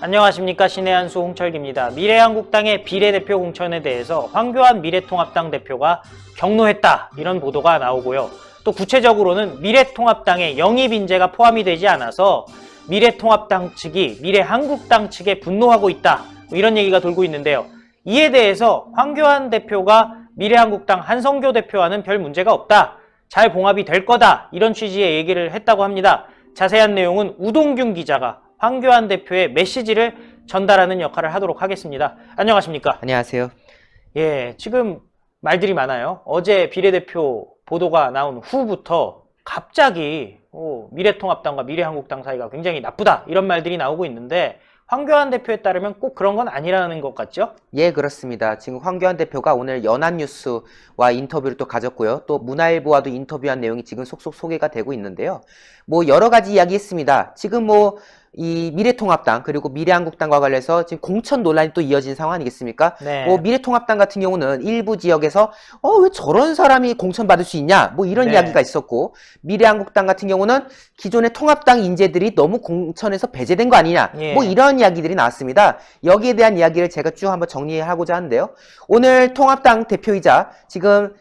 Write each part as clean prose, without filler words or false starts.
안녕하십니까. 신의 한수 홍철기입니다. 미래한국당의 비례대표 공천에 대해서 황교안 미래통합당 대표가 경로했다, 이런 보도가 나오고요. 또 구체적으로는 미래통합당의 영입 인재가 포함이 되지 않아서 미래통합당 측이 미래한국당 측에 분노하고 있다, 이런 얘기가 돌고 있는데요. 이에 대해서 황교안 대표가 미래한국당 한성교 대표와는 별 문제가 없다, 잘 봉합이 될 거다, 이런 취지의 얘기를 했다고 합니다. 자세한 내용은 우동균 기자가 황교안 대표의 메시지를 전달하는 역할을 하도록 하겠습니다. 안녕하십니까? 안녕하세요. 예, 지금 말들이 많아요. 어제 비례대표 보도가 나온 후부터 갑자기 미래통합당과 미래한국당 사이가 굉장히 나쁘다, 이런 말들이 나오고 있는데 황교안 대표에 따르면 꼭 그런 건 아니라는 것 같죠? 예, 그렇습니다. 지금 황교안 대표가 오늘 연합뉴스와 인터뷰를 또 가졌고요. 또 문화일보와도 인터뷰한 내용이 지금 속속 소개가 되고 있는데요. 뭐 여러 가지 이야기 했습니다. 지금 이 미래통합당 그리고 미래한국당과 관련해서 지금 공천 논란이 또 이어진 상황 아니겠습니까? 네. 미래통합당 같은 경우는 일부 지역에서 왜 저런 사람이 공천 받을 수 있냐, 뭐 이런 네. 이야기가 있었고, 미래한국당 같은 경우는 기존의 통합당 인재들이 너무 공천에서 배제된 거 아니냐, 예. 뭐 이런 이야기들이 나왔습니다. 여기에 대한 이야기를 제가 쭉 한번 정리하고자 하는데요. 오늘 통합당 대표이자 지금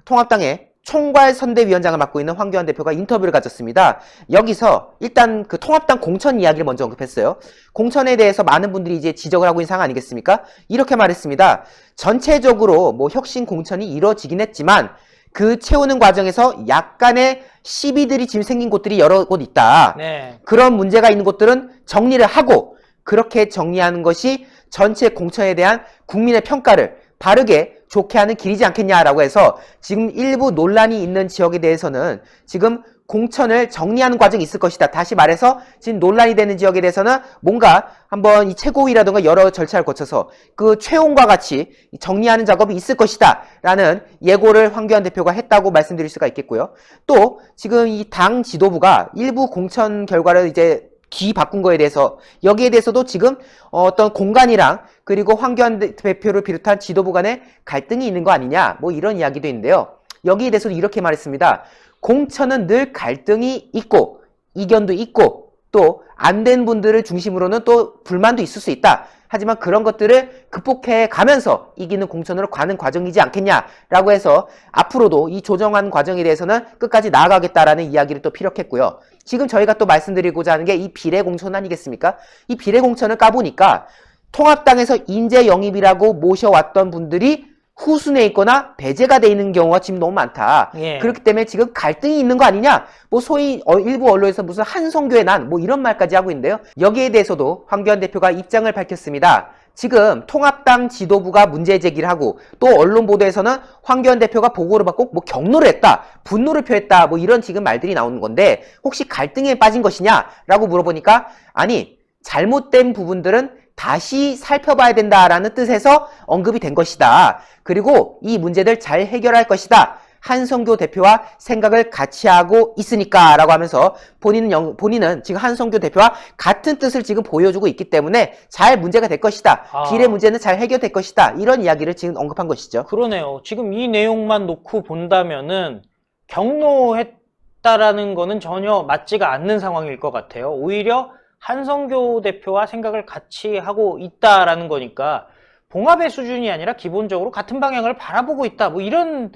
통합당의 총괄선대위원장을 맡고 있는 황교안 대표가 인터뷰를 가졌습니다. 여기서 일단 그 통합당 공천 이야기를 먼저 언급했어요. 공천에 대해서 많은 분들이 이제 지적을 하고 있는 상황 아니겠습니까? 이렇게 말했습니다. 전체적으로 혁신 공천이 이루어지긴 했지만 그 채우는 과정에서 약간의 시비들이 지금 생긴 곳들이 여러 곳 있다. 네. 그런 문제가 있는 곳들은 정리를 하고, 그렇게 정리하는 것이 전체 공천에 대한 국민의 평가를 바르게 좋게 하는 길이지 않겠냐라고 해서 지금 일부 논란이 있는 지역에 대해서는 지금 공천을 정리하는 과정이 있을 것이다. 다시 말해서 지금 논란이 되는 지역에 대해서는 뭔가 한번 이 최고위라든가 여러 절차를 거쳐서 그 최홍과 같이 정리하는 작업이 있을 것이다 라는 예고를 황교안 대표가 했다고 말씀드릴 수가 있겠고요. 또 지금 이 당 지도부가 일부 공천 결과를 이제 바꾼 거에 대해서, 여기에 대해서도 지금 어떤 공간이랑 그리고 황교안 대표를 비롯한 지도부 간에 갈등이 있는 거 아니냐, 뭐 이런 이야기도 있는데요. 여기에 대해서도 이렇게 말했습니다. 공천은 늘 갈등이 있고 이견도 있고 또 안 된 분들을 중심으로는 또 불만도 있을 수 있다. 하지만 그런 것들을 극복해 가면서 이기는 공천으로 가는 과정이지 않겠냐라고 해서 앞으로도 이 조정한 과정에 대해서는 끝까지 나아가겠다라는 이야기를 또 피력했고요. 지금 저희가 또 말씀드리고자 하는 게 이 비례공천 아니겠습니까? 이 비례공천을 까보니까 통합당에서 인재 영입이라고 모셔왔던 분들이 후순위에 있거나 배제가 돼 있는 경우가 지금 너무 많다. 예. 그렇기 때문에 지금 갈등이 있는 거 아니냐? 소위 일부 언론에서 무슨 한성교의 난 이런 말까지 하고 있는데요. 여기에 대해서도 황교안 대표가 입장을 밝혔습니다. 지금 통합당 지도부가 문제 제기를 하고 또 언론 보도에서는 황교안 대표가 보고를 받고 경로를 했다, 분노를 표했다, 이런 지금 말들이 나오는 건데 혹시 갈등에 빠진 것이냐라고 물어보니까 아니, 잘못된 부분들은 다시 살펴봐야 된다라는 뜻에서 언급이 된 것이다. 그리고 이 문제들 잘 해결할 것이다. 한성교 대표와 생각을 같이 하고 있으니까 라고 하면서 본인은 지금 한성교 대표와 같은 뜻을 지금 보여주고 있기 때문에 잘 문제가 될 것이다. 비례 문제는 잘 해결될 것이다. 이런 이야기를 지금 언급한 것이죠. 그러네요. 지금 이 내용만 놓고 본다면은 경로했다라는 거는 전혀 맞지가 않는 상황일 것 같아요. 오히려 한성교 대표와 생각을 같이 하고 있다라는 거니까 봉합의 수준이 아니라 기본적으로 같은 방향을 바라보고 있다, 이런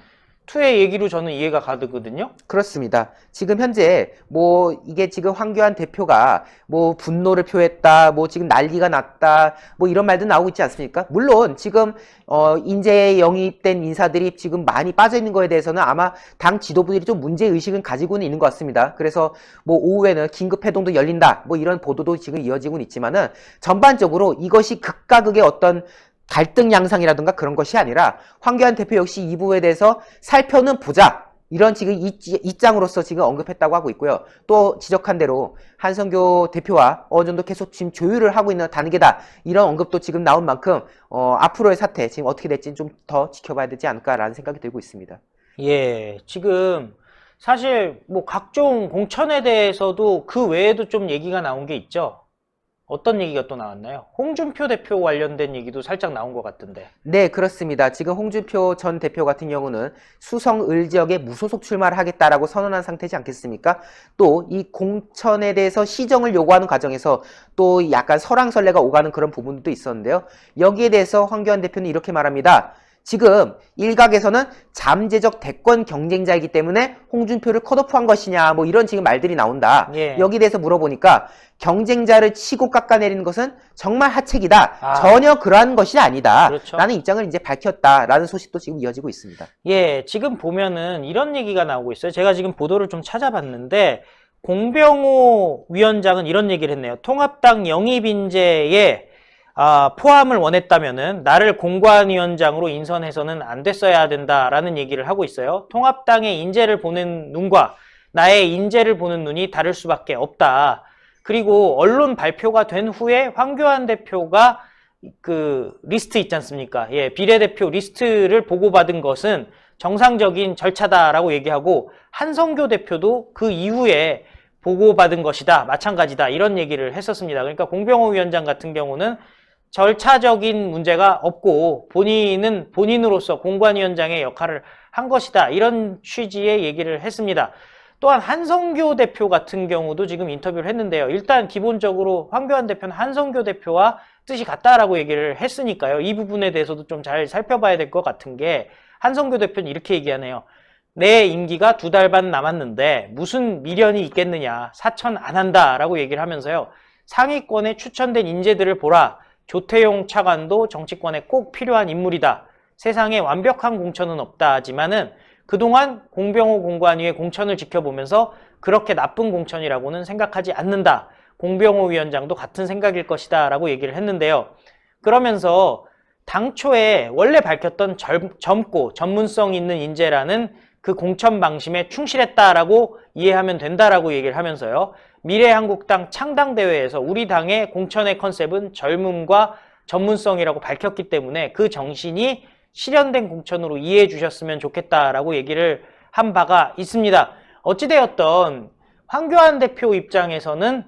투의 얘기로 저는 이해가 가거든요. 그렇습니다. 지금 현재 이게 지금 황교안 대표가 분노를 표했다, 지금 난리가 났다, 이런 말도 나오고 있지 않습니까? 물론 지금 인재 영입된 인사들이 지금 많이 빠져 있는 거에 대해서는 아마 당 지도부들이 좀 문제 의식은 가지고는 있는 것 같습니다. 그래서 오후에는 긴급 회동도 열린다, 이런 보도도 지금 이어지고는 있지만은 전반적으로 이것이 극과 극의 어떤 갈등 양상이라든가 그런 것이 아니라 황교안 대표 역시 이 부분에 대해서 살펴는 보자, 이런 지금 입장으로서 지금 언급했다고 하고 있고요. 또 지적한 대로 한성교 대표와 어느 정도 계속 지금 조율을 하고 있는 단계다, 이런 언급도 지금 나온 만큼 앞으로의 사태 지금 어떻게 될지는 좀 더 지켜봐야 되지 않을까라는 생각이 들고 있습니다. 예, 지금 사실 각종 공천에 대해서도 그 외에도 좀 얘기가 나온 게 있죠. 어떤 얘기가 또 나왔나요? 홍준표 대표 관련된 얘기도 살짝 나온 것 같던데. 네, 그렇습니다. 지금 홍준표 전 대표 같은 경우는 수성을 지역에 무소속 출마를 하겠다라고 선언한 상태지 않겠습니까? 또 이 공천에 대해서 시정을 요구하는 과정에서 또 약간 설왕설래가 오가는 그런 부분도 있었는데요. 여기에 대해서 황교안 대표는 이렇게 말합니다. 지금 일각에서는 잠재적 대권 경쟁자이기 때문에 홍준표를 컷오프한 것이냐 뭐 이런 지금 말들이 나온다. 예. 여기에 대해서 물어보니까 경쟁자를 치고 깎아내리는 것은 정말 하책이다. 아. 전혀 그러한 것이 아니다. 그렇죠. 라는 입장을 이제 밝혔다라는 소식도 지금 이어지고 있습니다. 예, 지금 보면은 이런 얘기가 나오고 있어요. 제가 지금 보도를 좀 찾아봤는데 공병호 위원장은 이런 얘기를 했네요. 통합당 영입 인재에 포함을 원했다면은 나를 공관위원장으로 인선해서는 안 됐어야 된다라는 얘기를 하고 있어요. 통합당의 인재를 보는 눈과 나의 인재를 보는 눈이 다를 수밖에 없다. 그리고 언론 발표가 된 후에 황교안 대표가 그 리스트 있지 않습니까? 예, 비례대표 리스트를 보고받은 것은 정상적인 절차다라고 얘기하고 한성교 대표도 그 이후에 보고받은 것이다. 마찬가지다. 이런 얘기를 했었습니다. 그러니까 공병호 위원장 같은 경우는 절차적인 문제가 없고 본인은 본인으로서 공관위원장의 역할을 한 것이다. 이런 취지의 얘기를 했습니다. 또한 한성교 대표 같은 경우도 지금 인터뷰를 했는데요. 일단 기본적으로 황교안 대표는 한성교 대표와 뜻이 같다라고 얘기를 했으니까요. 이 부분에 대해서도 좀 잘 살펴봐야 될 것 같은 게 한성교 대표는 이렇게 얘기하네요. 내 임기가 2달 반 남았는데 무슨 미련이 있겠느냐. 사천 안 한다라고 얘기를 하면서요. 상위권에 추천된 인재들을 보라. 조태용 차관도 정치권에 꼭 필요한 인물이다. 세상에 완벽한 공천은 없다 하지만은 그동안 공병호 공관위의 공천을 지켜보면서 그렇게 나쁜 공천이라고는 생각하지 않는다. 공병호 위원장도 같은 생각일 것이다 라고 얘기를 했는데요. 그러면서 당초에 원래 밝혔던 젊고 전문성 있는 인재라는 그 공천 방침에 충실했다라고 이해하면 된다라고 얘기를 하면서요. 미래한국당 창당대회에서 우리 당의 공천의 컨셉은 젊음과 전문성이라고 밝혔기 때문에 그 정신이 실현된 공천으로 이해해 주셨으면 좋겠다라고 얘기를 한 바가 있습니다. 어찌되었던 황교안 대표 입장에서는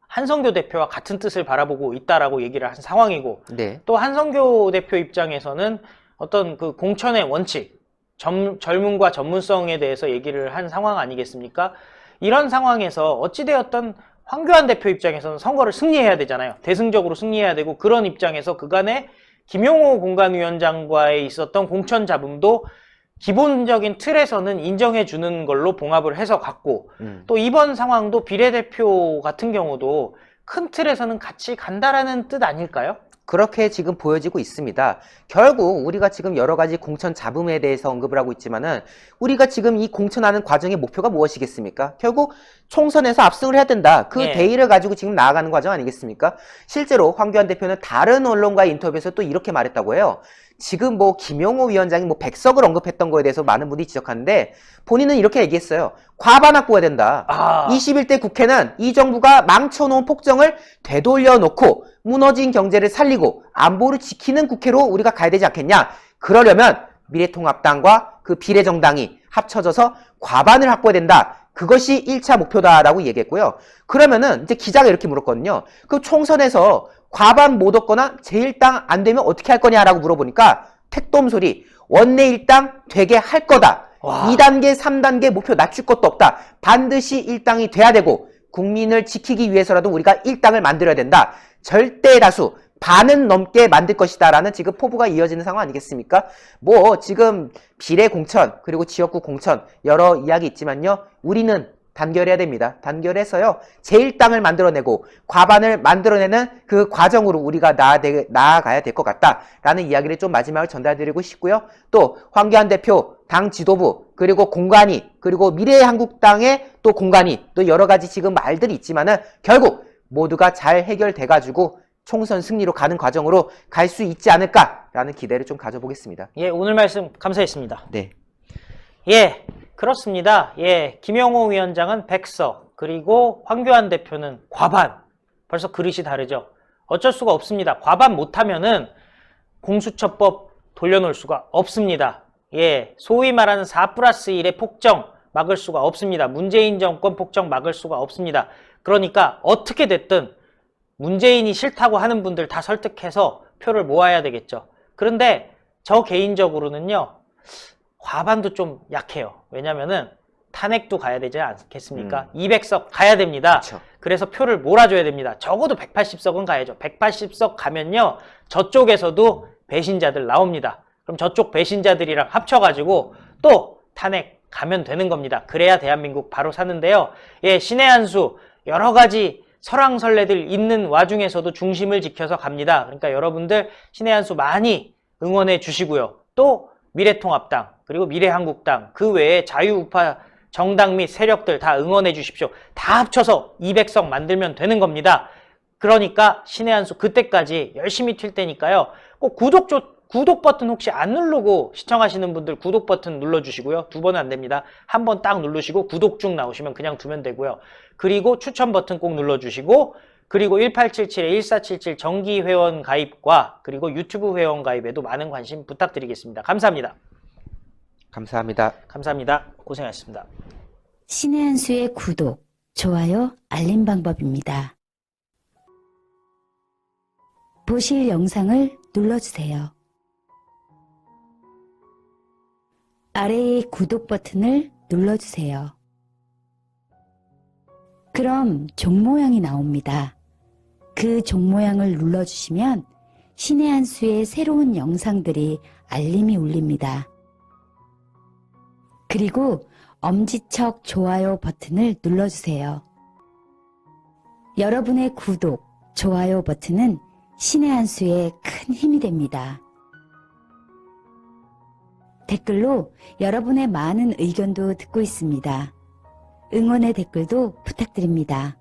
한성교 대표와 같은 뜻을 바라보고 있다라고 얘기를 한 상황이고 네. 또 한성교 대표 입장에서는 어떤 그 공천의 원칙, 젊음과 전문성에 대해서 얘기를 한 상황 아니겠습니까? 이런 상황에서 어찌되었던 황교안 대표 입장에서는 선거를 승리해야 되잖아요. 대승적으로 승리해야 되고 그런 입장에서 그간에 김용호 공관위원장과의 있었던 공천 잡음도 기본적인 틀에서는 인정해주는 걸로 봉합을 해서 갔고 또 이번 상황도 비례대표 같은 경우도 큰 틀에서는 같이 간다라는 뜻 아닐까요? 그렇게 지금 보여지고 있습니다. 결국 우리가 지금 여러 가지 공천 잡음에 대해서 언급을 하고 있지만은 우리가 지금 이 공천하는 과정의 목표가 무엇이겠습니까? 결국 총선에서 압승을 해야 된다. 그 예. 대의를 가지고 지금 나아가는 과정 아니겠습니까? 실제로 황교안 대표는 다른 언론과의 인터뷰에서 또 이렇게 말했다고 해요. 지금 뭐 김용호 위원장이 뭐 백석을 언급했던 거에 대해서 많은 분들이 지적하는데 본인은 이렇게 얘기했어요. 과반 확보해야 된다. 21대 국회는 이 정부가 망쳐놓은 폭정을 되돌려 놓고 무너진 경제를 살리고 안보를 지키는 국회로 우리가 가야 되지 않겠냐. 그러려면 미래통합당과 그 비례정당이 합쳐져서 과반을 확보해야 된다. 그것이 1차 목표다라고 얘기했고요. 그러면은 이제 기자가 이렇게 물었거든요. 그 총선에서 과반 못 얻거나 제1당 안 되면 어떻게 할 거냐라고 물어보니까 택돔 소리. 원내 1당 되게 할 거다. 와. 2단계, 3단계 목표 낮출 것도 없다. 반드시 1당이 돼야 되고 국민을 지키기 위해서라도 우리가 1당을 만들어야 된다. 절대 다수 반은 넘게 만들 것이다 라는 지금 포부가 이어지는 상황 아니겠습니까? 뭐 지금 비례 공천 그리고 지역구 공천 여러 이야기 있지만요. 우리는 단결해야 됩니다. 단결해서요. 제1당을 만들어내고 과반을 만들어내는 그 과정으로 우리가 나아가야 될 것 같다라는 이야기를 좀 마지막으로 전달드리고 싶고요. 또 황교안 대표, 당 지도부, 그리고 공관위, 그리고 미래한국당의 또 공관위, 또 여러 가지 지금 말들이 있지만은 결국 모두가 잘 해결돼가지고 총선 승리로 가는 과정으로 갈 수 있지 않을까라는 기대를 좀 가져보겠습니다. 예, 오늘 말씀 감사했습니다. 네. 예, 그렇습니다. 예, 김용호 위원장은 백석, 그리고 황교안 대표는 과반. 벌써 그릇이 다르죠. 어쩔 수가 없습니다. 과반 못하면은 공수처법 돌려놓을 수가 없습니다. 예, 소위 말하는 4+1의 폭정 막을 수가 없습니다. 문재인 정권 폭정 막을 수가 없습니다. 그러니까 어떻게 됐든 문재인이 싫다고 하는 분들 다 설득해서 표를 모아야 되겠죠. 그런데 저 개인적으로는요, 과반도 좀 약해요. 왜냐면은 탄핵도 가야 되지 않겠습니까? 200석 가야 됩니다. 그쵸. 그래서 표를 몰아줘야 됩니다. 적어도 180석은 가야죠. 180석 가면요, 저쪽에서도 배신자들 나옵니다. 그럼 저쪽 배신자들이랑 합쳐가지고 또 탄핵 가면 되는 겁니다. 그래야 대한민국 바로 사는데요. 예, 신의 한 수, 여러 가지 설왕설래들 있는 와중에서도 중심을 지켜서 갑니다. 그러니까 여러분들 신의 한 수 많이 응원해 주시고요. 또 미래통합당, 그리고 미래한국당, 그 외에 자유우파 정당 및 세력들 다 응원해 주십시오. 다 합쳐서 200석 만들면 되는 겁니다. 그러니까 신의 한 수 그때까지 열심히 튈 테니까요. 꼭 구독 버튼 혹시 안 누르고 시청하시는 분들 구독 버튼 눌러주시고요. 2번은 안 됩니다. 한 번 딱 누르시고 구독 중 나오시면 그냥 두면 되고요. 그리고 추천 버튼 꼭 눌러주시고, 그리고 1877-1477 정기 회원 가입과 그리고 유튜브 회원 가입에도 많은 관심 부탁드리겠습니다. 감사합니다. 감사합니다. 감사합니다. 고생하셨습니다. 신의 한 수의 구독, 좋아요, 알림 방법입니다. 보실 영상을 눌러주세요. 아래의 구독 버튼을 눌러주세요. 그럼 종 모양이 나옵니다. 그 종 모양을 눌러주시면 신의 한 수의 새로운 영상들이 알림이 울립니다. 그리고 엄지척 좋아요 버튼을 눌러주세요. 여러분의 구독, 좋아요 버튼은 신의 한 수의 큰 힘이 됩니다. 댓글로 여러분의 많은 의견도 듣고 있습니다. 응원의 댓글도 부탁드립니다.